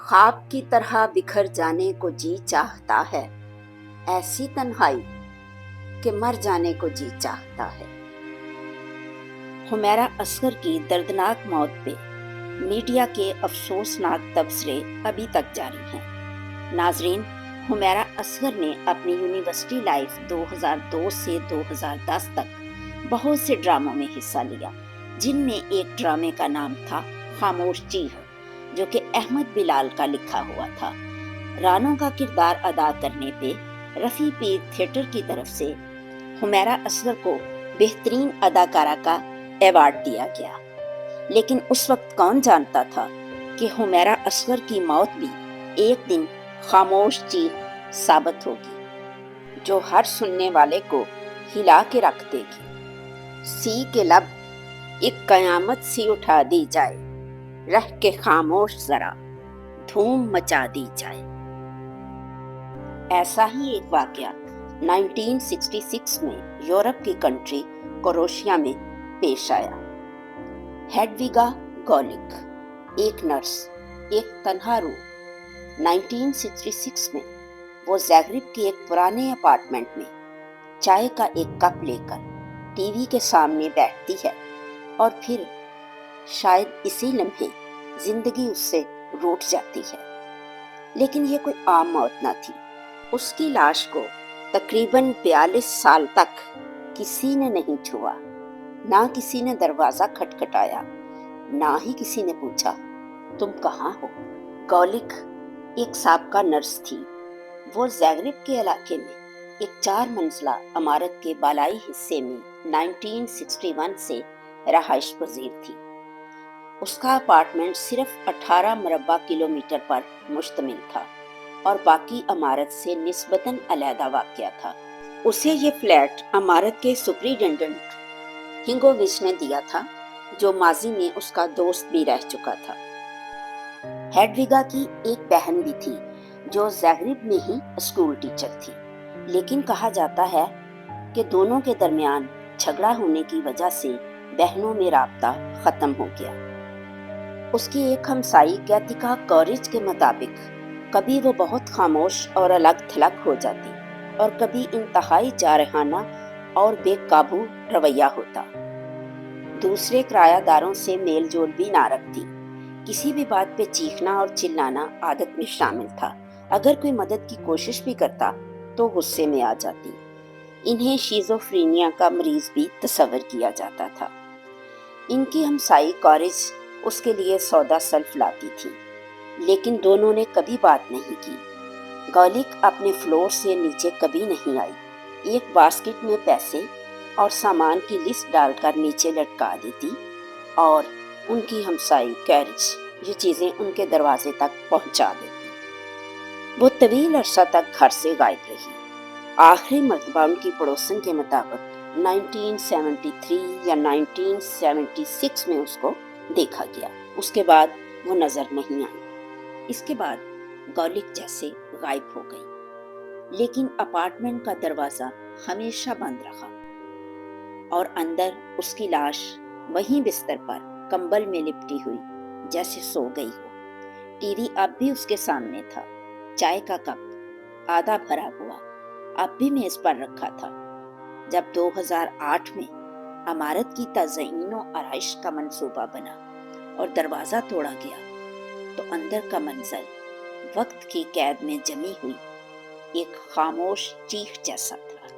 خواب کی طرح بکھر جانے کو جی چاہتا ہے، ایسی تنہائی کہ مر جانے کو جی چاہتا ہے۔ حمیرہ اصغر کی دردناک موت پہ میڈیا کے افسوسناک تبصرے ابھی تک جاری ہیں۔ ناظرین، حمیرہ اصغر نے اپنی یونیورسٹی لائف 2002 سے 2010 تک بہت سے ڈراموں میں حصہ لیا، جن میں ایک ڈرامے کا نام تھا خاموش چیخ، جو کہ احمد بلال کا لکھا ہوا تھا۔ رانو کا کردار ادا کرنے پہ رفیع پیر تھیٹر کی طرف سے حمیرہ اصغر کو بہترین اداکارہ کا ایوارڈ دیا گیا، لیکن اس وقت کون جانتا تھا کہ حمیرہ اصغر کی موت بھی ایک دن خاموش چیخ ثابت ہوگی، جو ہر سننے والے کو ہلا کے رکھ دے گی۔ سی کے لب ایک قیامت سی اٹھا دی جائے، رہ کے خاموش ذرا دھوم مچا دی جائے۔ ایسا ہی ایک واقعہ 1966 میں یورپ کی کنٹری کروشیا میں پیش آیا۔ ہیڈویگا گولک، ایک نرس، ایک تنہا روح۔ 1966 میں وہ زاگریب کے ایک پرانے اپارٹمنٹ میں چائے کا ایک کپ لے کر ٹی وی کے سامنے بیٹھتی ہے، اور پھر شاید اسی لمحے زندگی اس سے روٹھ جاتی ہے۔ لیکن یہ کوئی عام موت نہ تھی۔ اس کی لاش کو تقریباً 42 سال تک کسی نے نہیں چھوا، نہ کسی نے دروازہ کھٹکھٹایا، نہ ہی کسی نے پوچھا تم کہاں ہو۔ گولک ایک سابقہ نرس تھی۔ وہ زاگریب کے علاقے میں ایک 4 منزلہ عمارت کے بالائی حصے میں 1961 سے رہائش پذیر تھی۔ اس کا اپارٹمنٹ صرف 18 مربع کلومیٹر پر مشتمل تھا اور باقی عمارت سے نسبتاً علیحدہ واقع تھا۔ اسے یہ فلیٹ عمارت کے سپرنٹینڈنٹ ہنگووچ نے دیا تھا، جو ماضی میں اس کا دوست بھی رہ چکا تھا۔ ہیڈویگا کی ایک بہن بھی تھی جو زاگریب میں ہی اسکول ٹیچر تھی، لیکن کہا جاتا ہے کہ دونوں کے درمیان جھگڑا ہونے کی وجہ سے بہنوں میں رابطہ ختم ہو گیا۔ اس کی ایک ہمسائی گیتیکا کوریج کے مطابق کبھی وہ بہت خاموش اور الگ تھلگ ہو جاتی، اور کبھی انتہائی جارحانہ اور بے قابو رویہ ہوتا۔ دوسرے کرایہ داروں سے میل جول بھی نہ رکھتی۔ کسی بھی بات پہ چیخنا اور چلانا عادت میں شامل تھا۔ اگر کوئی مدد کی کوشش بھی کرتا تو غصے میں آ جاتی۔ انہیں شیزوفرینیا کا مریض بھی تصور کیا جاتا تھا۔ ان کی ہمسائی کوریج اس کے لیے سودا سلف لاتی تھی، لیکن دونوں نے کبھی بات نہیں کی۔ گولک اپنے فلور سے نیچے کبھی نہیں آئی۔ ایک باسکٹ میں پیسے اور سامان کی لسٹ ڈال کر نیچے لٹکا دیتی، اور ان کی ہمسائی کوریج یہ چیزیں ان کے دروازے تک پہنچا دیتی۔ وہ طویل عرصہ تک گھر سے غائب رہی۔ آخری مرتبہ ان کی پڑوسن کے مطابق 1973 یا 1976 میں اس کو دیکھا گیا۔ اس کے بعد وہ نظر نہیں آئی۔ اس کے بعد گولک جیسے غائب ہو گئی، لیکن اپارٹمنٹ کا دروازہ ہمیشہ بند رہا، اور اندر اس کی لاش وہیں بستر پر کمبل میں لپٹی ہوئی جیسے سو گئی ہو۔ ٹی وی اب بھی اس کے سامنے تھا۔ چائے کا کپ آدھا بھرا ہوا اب بھی میز پر رکھا تھا۔ جب 2008 میں عمارت کی تزئین و آرائش کا منصوبہ بنا اور دروازہ توڑا گیا، تو اندر کا منظر وقت کی قید میں جمی ہوئی ایک خاموش چیخ جیسا تھا۔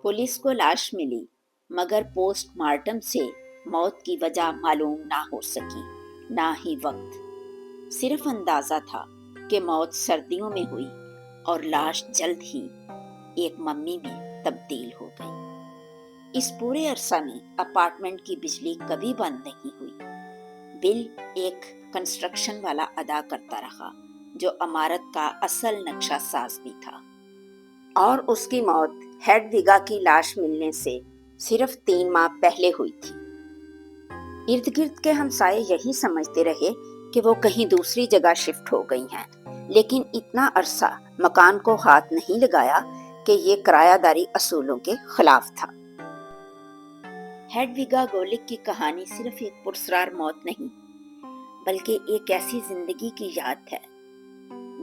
پولیس کو لاش ملی، مگر پوسٹ مارٹم سے موت کی وجہ معلوم نہ ہو سکی، نہ ہی وقت۔ صرف اندازہ تھا کہ موت سردیوں میں ہوئی، اور لاش جلد ہی ایک ممی میں تبدیل ہو گئی۔ اس پورے عرصہ میں اپارٹمنٹ کی بجلی کبھی بند نہیں ہوئی۔ بل ایک کنسٹرکشن والا ادا کرتا رہا، جو عمارت کا اصل نقشہ ساز بھی تھا، اور اس کی موت ہیڈویگا کی لاش ملنے سے صرف 3 ماہ پہلے ہوئی تھی۔ ارد گرد کے ہمسائے یہی سمجھتے رہے کہ وہ کہیں دوسری جگہ شفٹ ہو گئی ہیں، لیکن اتنا عرصہ مکان کو ہاتھ نہیں لگایا کہ یہ کرایہ داری اصولوں کے خلاف تھا۔ ہیڈویگا گولک کی کہانی صرف ایک پراسرار موت نہیں، بلکہ ایک ایسی زندگی کی یاد ہے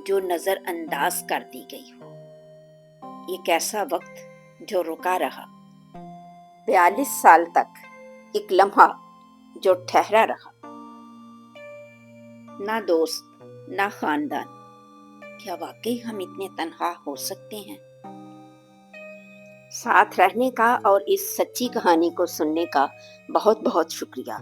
جو نظر انداز کر دی گئی ہو، ایک ایسا وقت جو رکا رہا، 42 سال تک ایک لمحہ جو ٹھہرا رہا۔ نہ دوست، نہ خاندان، کیا واقعی ہم اتنے تنہا ہو سکتے ہیں؟ ساتھ رہنے کا اور اس سچی کہانی کو سننے کا بہت بہت شکریہ۔